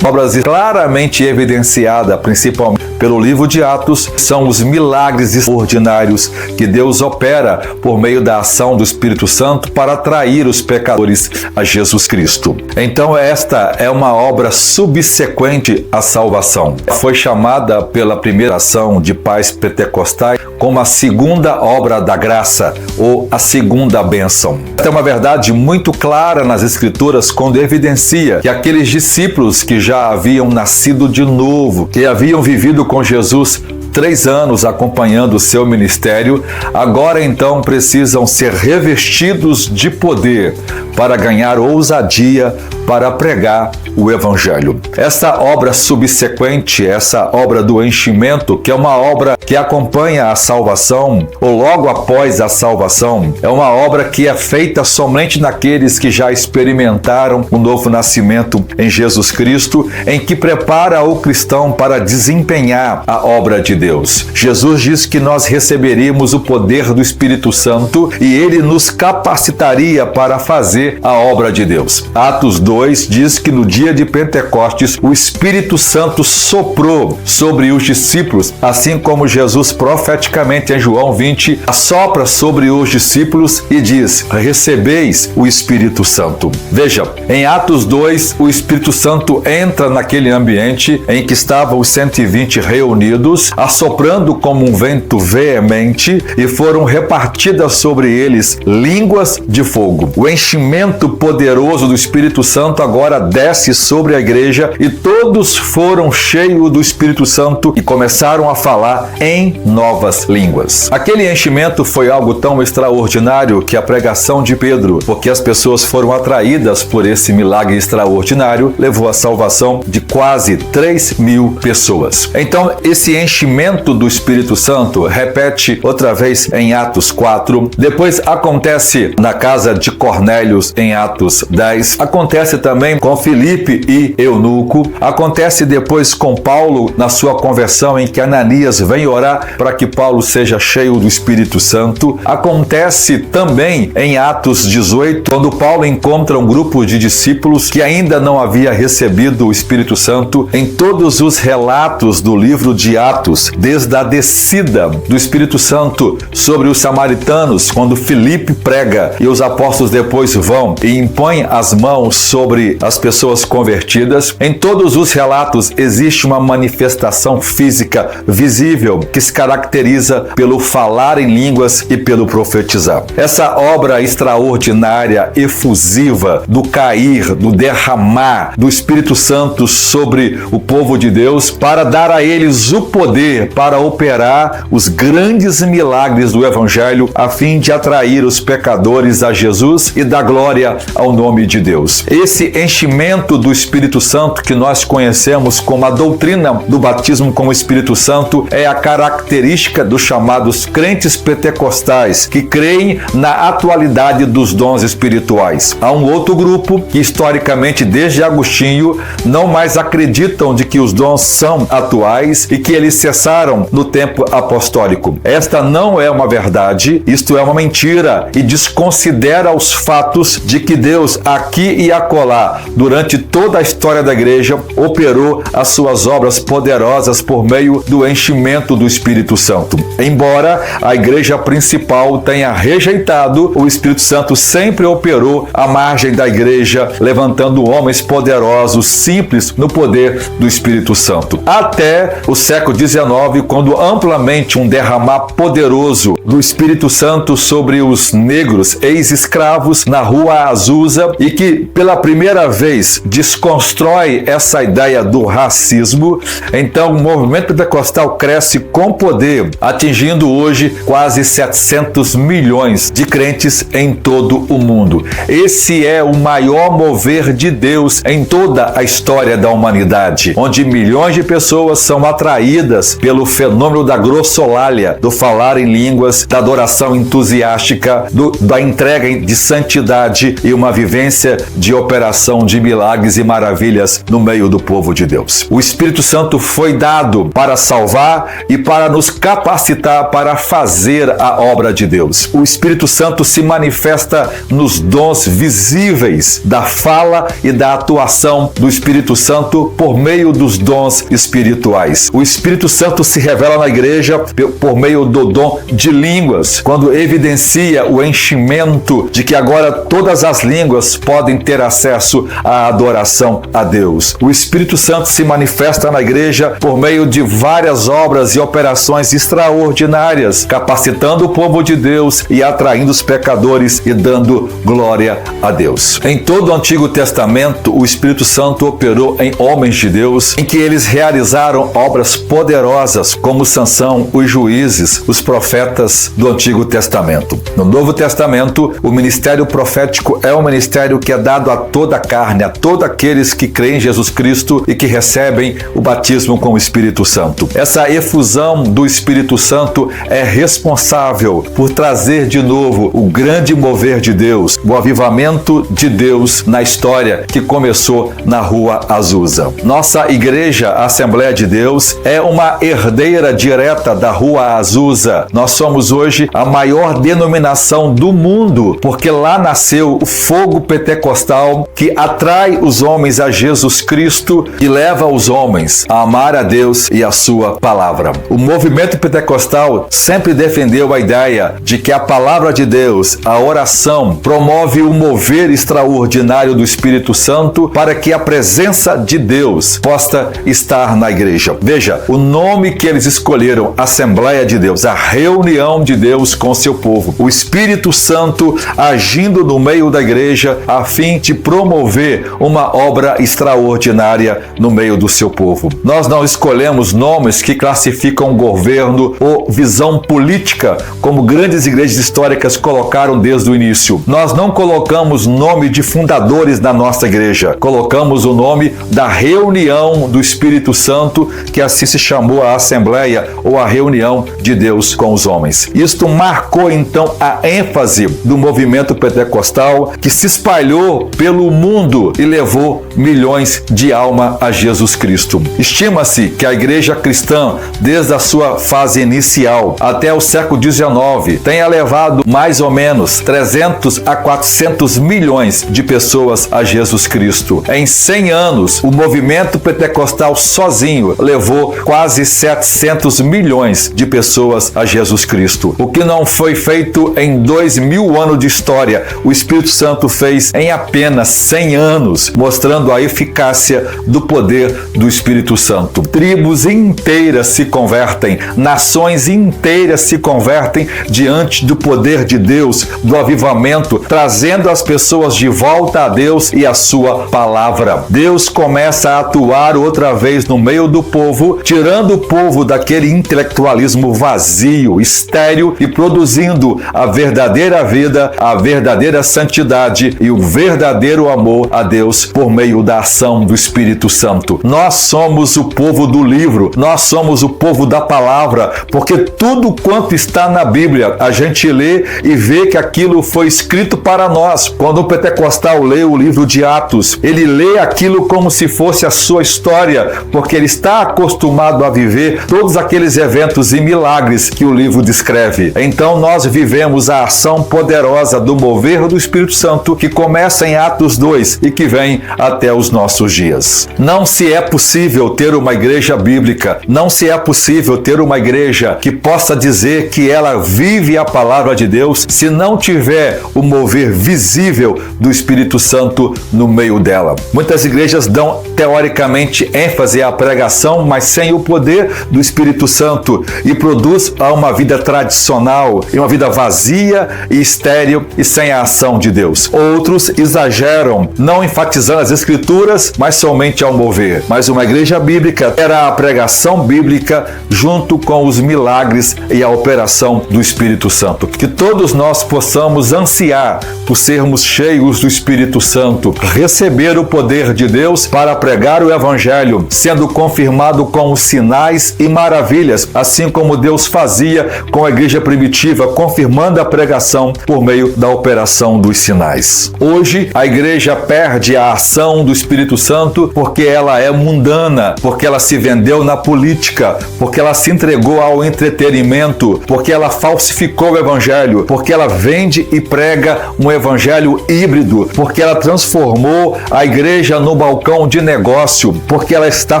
Obras claramente evidenciada, principalmente pelo livro de Atos, são os milagres extraordinários que Deus opera por meio da ação do Espírito Santo para atrair os pecadores a Jesus Cristo. Então esta é uma obra subsequente à salvação. Foi chamada pela primeira ação de pais pentecostais como a segunda obra da graça ou a segunda bênção. Esta é uma verdade muito clara nas Escrituras quando evidencia que aqueles discípulos que já haviam nascido de novo, que haviam vivido com Jesus 3 anos acompanhando o seu ministério, agora então precisam ser revestidos de poder para ganhar ousadia para pregar o Evangelho. Essa obra subsequente, essa obra do enchimento, que é uma obra que acompanha a salvação, ou logo após a salvação, é uma obra que é feita somente naqueles que já experimentaram o novo nascimento em Jesus Cristo, em que prepara o cristão para desempenhar a obra de Deus. Jesus diz que nós receberíamos o poder do Espírito Santo e ele nos capacitaria para fazer a obra de Deus. Atos 2 diz que no dia de Pentecostes o Espírito Santo soprou sobre os discípulos, assim como Jesus profeticamente em João 20 assopra sobre os discípulos e diz: recebeis o Espírito Santo. Veja, em Atos 2 o Espírito Santo entra naquele ambiente em que estavam os 120 reunidos, assoprando como um vento veemente, e foram repartidas sobre eles línguas de fogo. O enchimento poderoso do Espírito Santo agora desce sobre a igreja e todos foram cheios do Espírito Santo e começaram a falar em novas línguas. Aquele enchimento foi algo tão extraordinário que a pregação de Pedro, porque as pessoas foram atraídas por esse milagre extraordinário, levou à salvação de quase 3.000 pessoas. Então, esse enchimento do Espírito Santo repete outra vez em Atos 4, depois acontece na casa de Cornélio em Atos 10, acontece também com Filipe e Eunuco, acontece depois com Paulo na sua conversão, em que Ananias vem orar para que Paulo seja cheio do Espírito Santo, acontece também em Atos 18, quando Paulo encontra um grupo de discípulos que ainda não havia recebido o Espírito Santo. Em todos os relatos do livro de Atos, desde a descida do Espírito Santo sobre os samaritanos, quando Filipe prega e os apóstolos depois vão e impõem as mãos sobre as pessoas convertidas, em todos os relatos existe uma manifestação física visível que se caracteriza pelo falar em línguas e pelo profetizar. Essa obra extraordinária, efusiva, do cair, do derramar do Espírito Santo sobre o povo de Deus, para dar a eles o poder para operar os grandes milagres do Evangelho, a fim de atrair os pecadores a Jesus e dar glória ao nome de Deus. Esse enchimento do Espírito Santo, que nós conhecemos como a doutrina do batismo com o Espírito Santo, é a característica dos chamados crentes pentecostais, que creem na atualidade dos dons espirituais. Há um outro grupo que, historicamente, desde Agostinho, não mais acreditam de que os dons são atuais e que eles cessaram no tempo apostólico. Esta não é uma verdade, isto é uma mentira, e desconsidera os fatos de que Deus, aqui e acolá, durante toda a história da igreja, operou as suas obras poderosas por meio do enchimento do Espírito Santo. Embora a igreja principal tenha rejeitado, o Espírito Santo sempre operou à margem da igreja, levantando homens poderosos, simples, no poder do Espírito Santo. Até o século XIX, quando amplamente um derramar poderoso do Espírito Santo sobre os negros ex-escravos na Rua Azusa, e que pela primeira vez desconstrói essa ideia do racismo. Então o movimento pentecostal cresce com poder, atingindo hoje quase 700 milhões de crentes em todo o mundo. Esse é o maior mover de Deus em toda a história da humanidade, onde milhões de pessoas são atraídas pelo fenômeno da glossolalia, do falar em línguas, da adoração entusiástica, da entrega de santidade e uma vivência de operação de milagres e maravilhas no meio do povo de Deus. O Espírito Santo foi dado para salvar e para nos capacitar para fazer a obra de Deus. O Espírito Santo se manifesta nos dons visíveis da fala e da atuação do Espírito Santo por meio dos dons espirituais. O Espírito Santo se revela na igreja por meio do dom de línguas, quando evidencia o enchimento de que agora todas as línguas podem ter acesso à adoração a Deus. O Espírito Santo se manifesta na igreja por meio de várias obras e operações extraordinárias, capacitando o povo de Deus e atraindo os pecadores e dando glória a Deus. Em todo o Antigo Testamento, o Espírito Santo operou em homens de Deus, em que eles realizaram obras poderosas, como Sansão, os juízes, os profetas do Antigo Testamento. No Novo Testamento, o ministério profético é um ministério que é dado a toda a carne, a todos aqueles que creem em Jesus Cristo e que recebem o batismo com o Espírito Santo. Essa efusão do Espírito Santo é responsável por trazer de novo o grande mover de Deus, o avivamento de Deus na história que começou na Rua Azusa. Nossa igreja, a Assembleia de Deus, é uma herdeira direta da Rua Azusa. Nós somos hoje a maior denominação do mundo, porque lá nasceu o fogo pentecostal que atrai os homens a Jesus Cristo e leva os homens a amar a Deus e a sua palavra. O movimento pentecostal sempre defendeu a ideia de que a palavra de Deus, a oração, promove o mover extraordinário do Espírito Santo para que a presença de Deus possa estar na igreja. Veja, o nome que eles escolheram, Assembleia de Deus, a reunião de Deus com seu povo. O Espírito Santo agindo no meio da igreja a fim de promover uma obra extraordinária no meio do seu povo. Nós não escolhemos nomes que classificam governo ou visão política, como grandes igrejas históricas colocaram desde o início. Nós não colocamos nome de fundadores na nossa igreja. Colocamos o nome da reunião do Espírito Santo, que assim se chamou a Assembleia ou a reunião de Deus com os homens. Isto marcou então a ênfase do movimento pentecostal, que se espalhou pelo mundo e levou milhões de almas a Jesus Cristo. Estima-se que a igreja cristã, desde a sua fase inicial até o século XIX, tenha levado mais ou menos 300 a 400 milhões de pessoas a Jesus Cristo. Em 100 anos, o movimento pentecostal sozinho levou quase 700 milhões de pessoas a Jesus Cristo. O que não foi feito em 2000 anos de história, o Espírito Santo fez em apenas 100 anos, mostrando a eficácia do poder do Espírito Santo. Tribos inteiras se convertem, nações inteiras se convertem diante do poder de Deus, do avivamento, trazendo as pessoas de volta a Deus e a sua palavra. Deus começa a atuar outra vez no meio do povo, tirando o povo daquele intelectualismo vazio, estéril, e produzindo a verdadeira vida, a verdadeira santidade e o verdadeiro amor a Deus por meio da ação do Espírito Santo. Nós somos o povo do livro, nós somos o povo da palavra, porque tudo quanto está na Bíblia, a gente lê e vê que aquilo foi escrito para nós. Quando o pentecostal lê o livro de Atos, ele lê aquilo como se fosse a sua história, porque ele está acostumado a viver todos aqueles eventos e milagres que o livro descreve. Então nós vivemos a ação poderosa do mover do Espírito Santo, que começa em Atos 2 e que vem até os nossos dias. Não se é possível ter uma igreja bíblica, não se é possível ter uma igreja que possa dizer que ela vive a palavra de Deus se não tiver o mover visível do Espírito Santo no meio dela. Muitas igrejas dão teoricamente ênfase à pregação, mas sem o poder do Espírito Santo, e produz uma vida tradicional e uma vida vazia e estéril e sem a ação de Deus. Outros exageram, não enfatizando as escrituras, mas somente ao mover. Mas uma igreja bíblica terá a pregação bíblica junto com os milagres e a operação do Espírito Santo. Que todos nós possamos ansiar por sermos cheios do Espírito Santo, receber o poder de Deus para pregar o Evangelho, sendo confirmado com os sinais e maravilhas, assim como Deus fazia com a igreja primitiva, confirmando a pregação por meio da operação dos sinais. Hoje, a igreja perde a ação do Espírito Santo porque ela é mundana, porque ela se vendeu na política, porque ela se entregou ao entretenimento, porque ela falsificou o Evangelho, porque ela vende e prega um Evangelho híbrido, porque ela transformou a igreja no balcão de negócio, porque ela está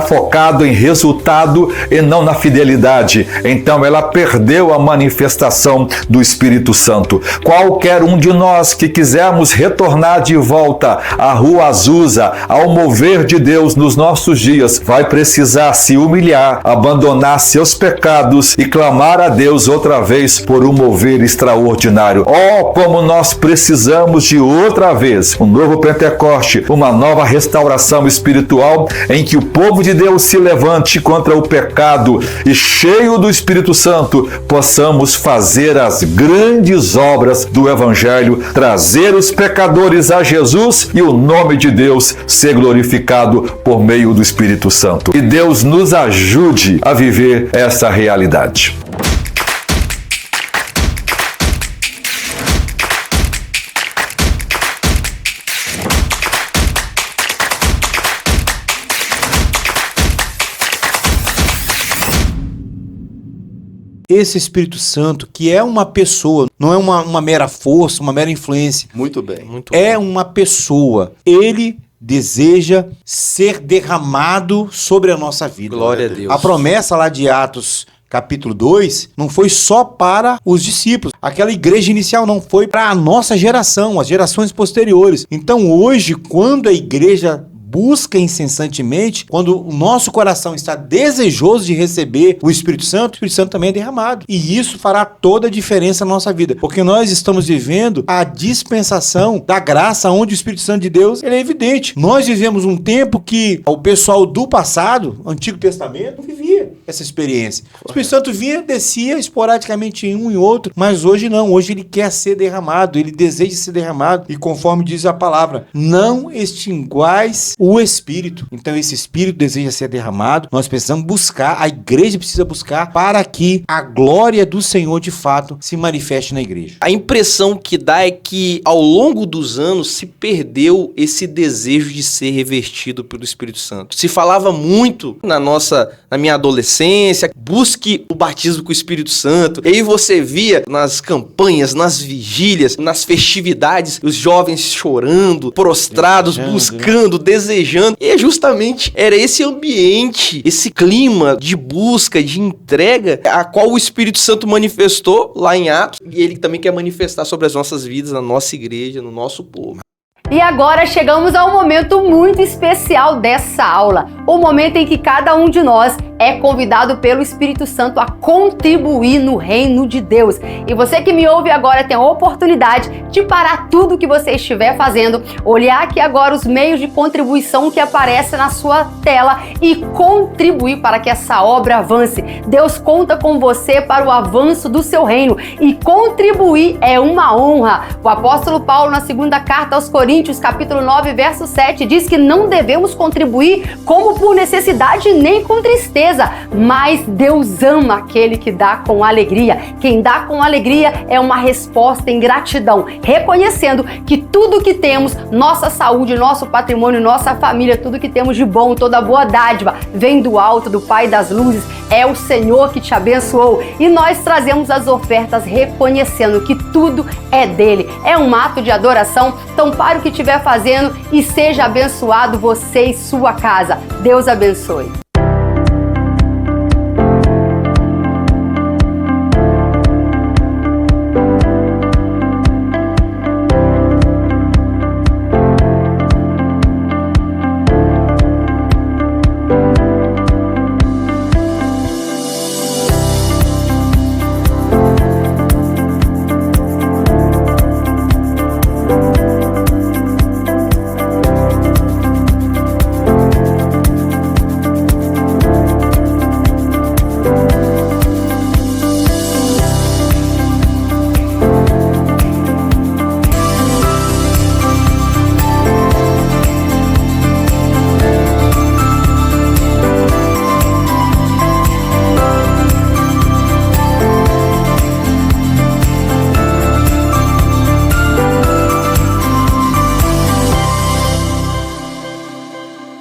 focada em resultado e não na fidelidade. Então ela perdeu a manifestação do Espírito Santo. Qualquer um de nós que que quisermos retornar de volta à Rua Azusa, ao mover de Deus nos nossos dias, vai precisar se humilhar, abandonar seus pecados e clamar a Deus outra vez por um mover extraordinário. Oh, como nós precisamos de outra vez um novo Pentecoste, uma nova restauração espiritual em que o povo de Deus se levante contra o pecado e, cheio do Espírito Santo, possamos fazer as grandes obras do Evangelho, trazer os pecadores a Jesus e o nome de Deus ser glorificado por meio do Espírito Santo. E Deus nos ajude a viver essa realidade. Esse Espírito Santo, que é uma pessoa, não é uma mera força, uma mera influência. Muito bem. É uma pessoa. Ele deseja ser derramado sobre a nossa vida. Glória a Deus. A promessa lá de Atos capítulo 2 não foi só para os discípulos. Aquela igreja inicial não foi para a nossa geração, as gerações posteriores. Então hoje, quando a igreja busca incessantemente, quando o nosso coração está desejoso de receber o Espírito Santo também é derramado. E isso fará toda a diferença na nossa vida, porque nós estamos vivendo a dispensação da graça, onde o Espírito Santo de Deus ele é evidente. Nós vivemos um tempo que o pessoal do passado, Antigo Testamento, não vivia essa experiência. O Espírito Santo vinha, descia esporadicamente em um e outro, mas hoje não. Hoje ele quer ser derramado, ele deseja ser derramado. E conforme diz a palavra, não extinguais o Espírito. Então esse Espírito deseja ser derramado. Nós precisamos buscar, a igreja precisa buscar para que a glória do Senhor de fato se manifeste na igreja. A impressão que dá é que ao longo dos anos se perdeu esse desejo de ser revestido pelo Espírito Santo. Se falava muito na minha adolescência, busque o batismo com o Espírito Santo. E aí você via nas campanhas, nas vigílias, nas festividades, os jovens chorando, prostrados, buscando, desejando. E justamente era esse ambiente, esse clima de busca, de entrega, a qual o Espírito Santo manifestou lá em Atos. E ele também quer manifestar sobre as nossas vidas, na nossa igreja, no nosso povo. E agora chegamos a um momento muito especial dessa aula, o momento em que cada um de nós é convidado pelo Espírito Santo a contribuir no reino de Deus. E você que me ouve agora tem a oportunidade de parar tudo que você estiver fazendo, olhar aqui agora os meios de contribuição que aparecem na sua tela e contribuir para que essa obra avance. Deus conta com você para o avanço do seu reino e contribuir é uma honra. O apóstolo Paulo, na segunda carta aos Coríntios, capítulo 9, verso 7, diz que não devemos contribuir como por necessidade nem com tristeza, mas Deus ama aquele que dá com alegria. Quem dá com alegria é uma resposta em gratidão, reconhecendo que tudo que temos, nossa saúde, nosso patrimônio, nossa família, tudo que temos de bom, toda boa dádiva, vem do alto, do Pai das luzes, é o Senhor que te abençoou. E nós trazemos as ofertas reconhecendo que tudo é dele. É um ato de adoração, então pare o que estiver fazendo e seja abençoado você e sua casa. Deus abençoe.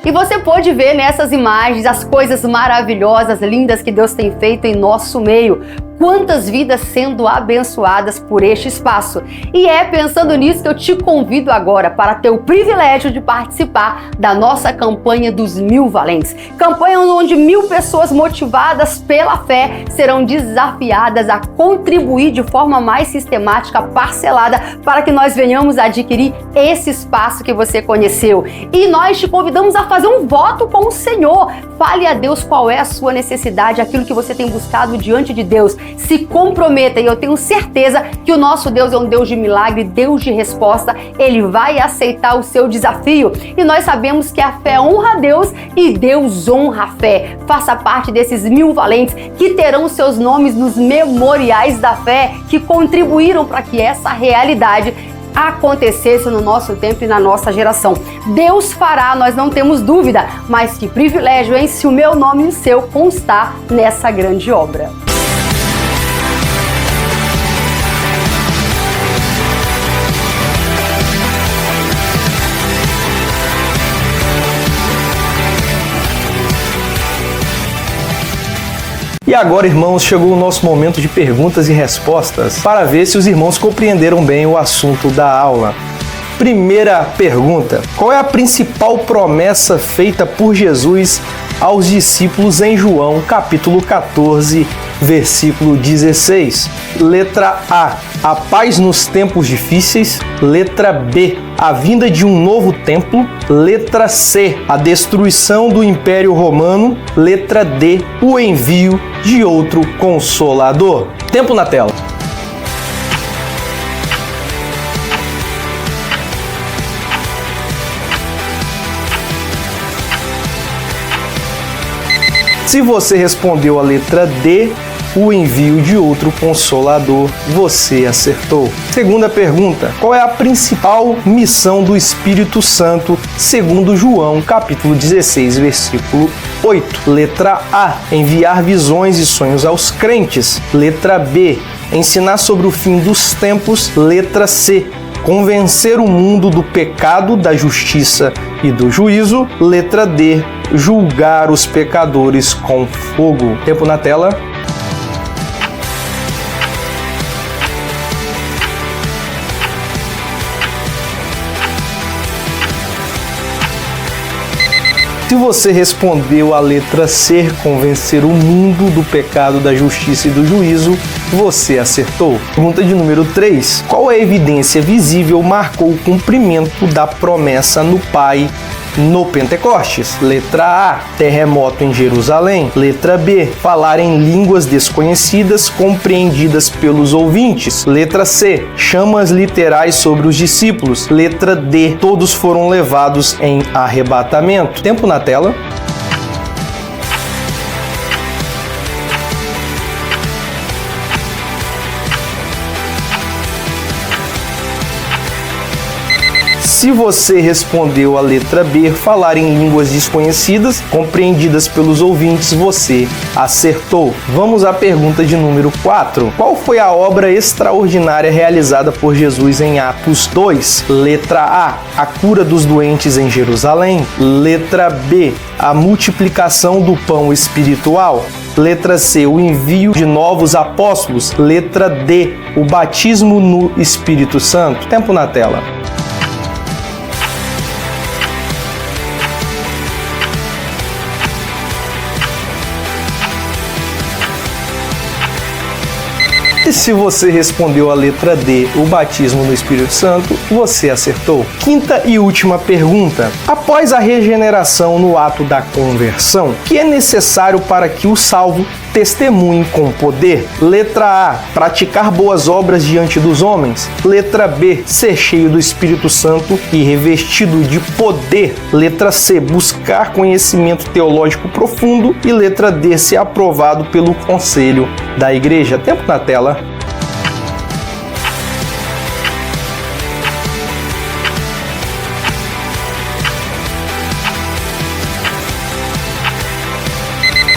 E você pôde ver nessas imagens as coisas maravilhosas, lindas que Deus tem feito em nosso meio. quantas vidas sendo abençoadas por este espaço. E é pensando nisso que eu te convido agora para ter o privilégio de participar da nossa campanha dos 1000 valentes. Campanha onde 1000 pessoas motivadas pela fé serão desafiadas a contribuir de forma mais sistemática, parcelada, para que nós venhamos a adquirir esse espaço que você conheceu. E nós te convidamos a fazer um voto com o Senhor. Fale a Deus qual é a sua necessidade, aquilo que você tem buscado diante de Deus. Se comprometa, e eu tenho certeza que o nosso Deus é um Deus de milagre, Deus de resposta. Ele vai aceitar o seu desafio. E nós sabemos que a fé honra a Deus e Deus honra a fé. Faça parte desses 1000 valentes que terão seus nomes nos memoriais da fé, que contribuíram para que essa realidade acontecesse no nosso tempo e na nossa geração. Deus fará, nós não temos dúvida, mas que privilégio, hein? Se o meu nome e o seu constar nessa grande obra. E agora, irmãos, chegou o nosso momento de perguntas e respostas para ver se os irmãos compreenderam bem o assunto da aula. Primeira pergunta: qual é a principal promessa feita por Jesus aos discípulos em João, capítulo 14, versículo 16? Letra A: a paz nos tempos difíceis. Letra B: a vinda de um novo templo. Letra C: a destruição do Império Romano. Letra D: o envio de outro Consolador. Tempo na tela. Se você respondeu a letra D, o envio de outro Consolador, você acertou. Segunda pergunta: qual é a principal missão do Espírito Santo segundo João, capítulo 16, versículo 8? Letra A: enviar visões e sonhos aos crentes. Letra B: ensinar sobre o fim dos tempos. Letra C: convencer o mundo do pecado, da justiça e do juízo. Letra D: julgar os pecadores com fogo. Tempo na tela. Se você respondeu a letra C, convencer o mundo do pecado, da justiça e do juízo, você acertou. Pergunta de número 3. Qual a evidência visível marcou o cumprimento da promessa no Pai no Pentecostes? Letra A: terremoto em Jerusalém. Letra B: falar em línguas desconhecidas compreendidas pelos ouvintes. Letra C: chamas literais sobre os discípulos. Letra D: todos foram levados em arrebatamento. Tempo na tela. Se você respondeu a letra B, falar em línguas desconhecidas, compreendidas pelos ouvintes, você acertou. Vamos à pergunta de número 4. Qual foi a obra extraordinária realizada por Jesus em Atos 2? Letra A: a cura dos doentes em Jerusalém. Letra B: a multiplicação do pão espiritual. Letra C: o envio de novos apóstolos. Letra D: o batismo no Espírito Santo. Tempo na tela. E se você respondeu a letra D, o batismo no Espírito Santo, você acertou. Quinta e última pergunta. Após a regeneração no ato da conversão, o que é necessário para que o salvo testemunhe com poder? Letra A: praticar boas obras diante dos homens. Letra B: ser cheio do Espírito Santo e revestido de poder. Letra C: buscar conhecimento teológico profundo. E letra D: ser aprovado pelo conselho da igreja. Tempo na tela.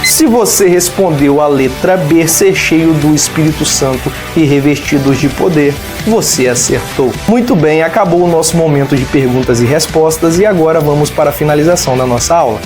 Se você respondeu a letra B, ser cheio do Espírito Santo e revestidos de poder, você acertou. Muito bem, acabou o nosso momento de perguntas e respostas e agora vamos para a finalização da nossa aula.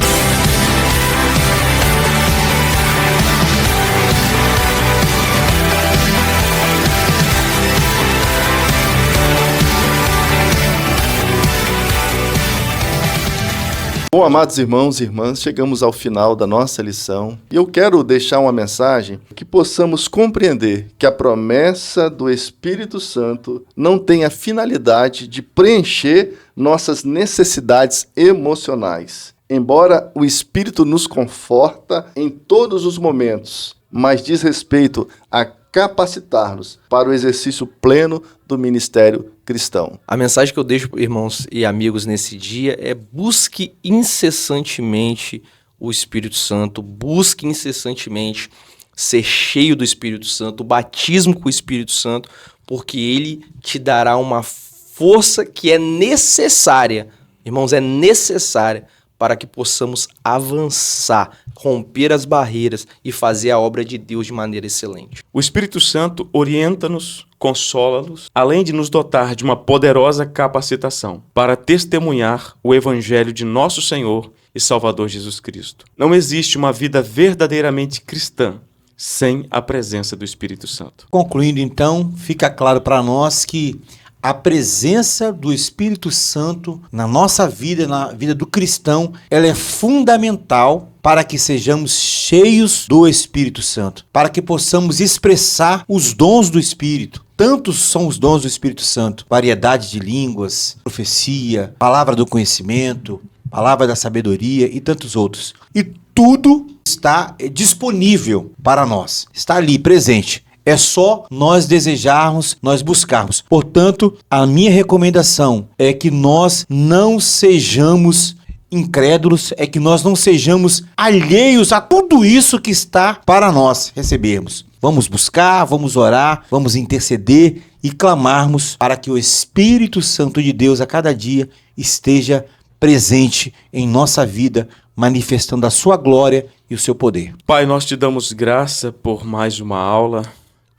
Bom, amados irmãos e irmãs, chegamos ao final da nossa lição e eu quero deixar uma mensagem que possamos compreender que a promessa do Espírito Santo não tem a finalidade de preencher nossas necessidades emocionais. Embora o Espírito nos conforta em todos os momentos, mas diz respeito a capacitar-nos para o exercício pleno do ministério cristão. A mensagem que eu deixo, irmãos e amigos, nesse dia é: busque incessantemente o Espírito Santo, busque incessantemente ser cheio do Espírito Santo, o batismo com o Espírito Santo, porque ele te dará uma força que é necessária, irmãos, é necessária para que possamos avançar, romper as barreiras e fazer a obra de Deus de maneira excelente. O Espírito Santo orienta-nos, consola-nos, além de nos dotar de uma poderosa capacitação para testemunhar o Evangelho de nosso Senhor e Salvador Jesus Cristo. Não existe uma vida verdadeiramente cristã sem a presença do Espírito Santo. Concluindo então, fica claro para nós que a presença do Espírito Santo na nossa vida, na vida do cristão, ela é fundamental para que sejamos cheios do Espírito Santo, para que possamos expressar os dons do Espírito. Tantos são os dons do Espírito Santo: variedade de línguas, profecia, palavra do conhecimento, palavra da sabedoria e tantos outros. E tudo está disponível para nós, está ali presente. É só nós desejarmos, nós buscarmos. Portanto, a minha recomendação é que nós não sejamos incrédulos, é que nós não sejamos alheios a tudo isso que está para nós recebermos. Vamos buscar, vamos orar, vamos interceder e clamarmos para que o Espírito Santo de Deus a cada dia esteja presente em nossa vida, manifestando a sua glória e o seu poder. Pai, nós te damos graça por mais uma aula,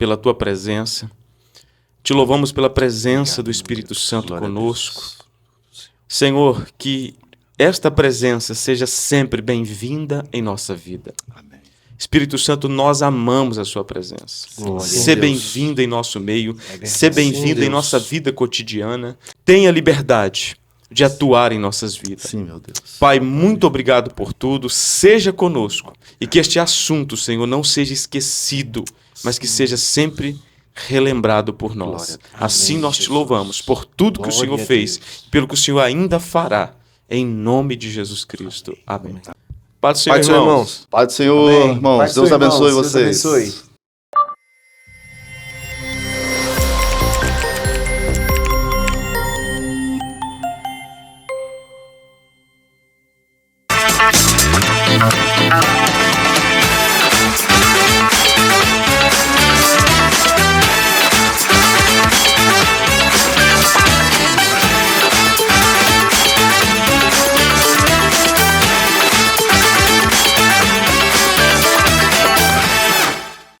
pela tua presença. Te louvamos pela presença do Espírito Santo conosco. Senhor, que esta presença seja sempre bem-vinda em nossa vida. Amém. Espírito Santo, nós amamos a sua presença. Ser bem-vindo em nosso meio, ser bem-vindo em nossa vida cotidiana. Tenha liberdade de atuar em nossas vidas. Sim, meu Deus. Pai, muito obrigado por tudo. Seja conosco e que este assunto, Senhor, não seja esquecido, mas que seja sempre relembrado por nós. Assim nós te louvamos por tudo que o Senhor fez, pelo que o Senhor ainda fará, em nome de Jesus Cristo. Amém. Pai do Senhor, irmãos. Pai do Senhor, irmãos. Deus abençoe vocês.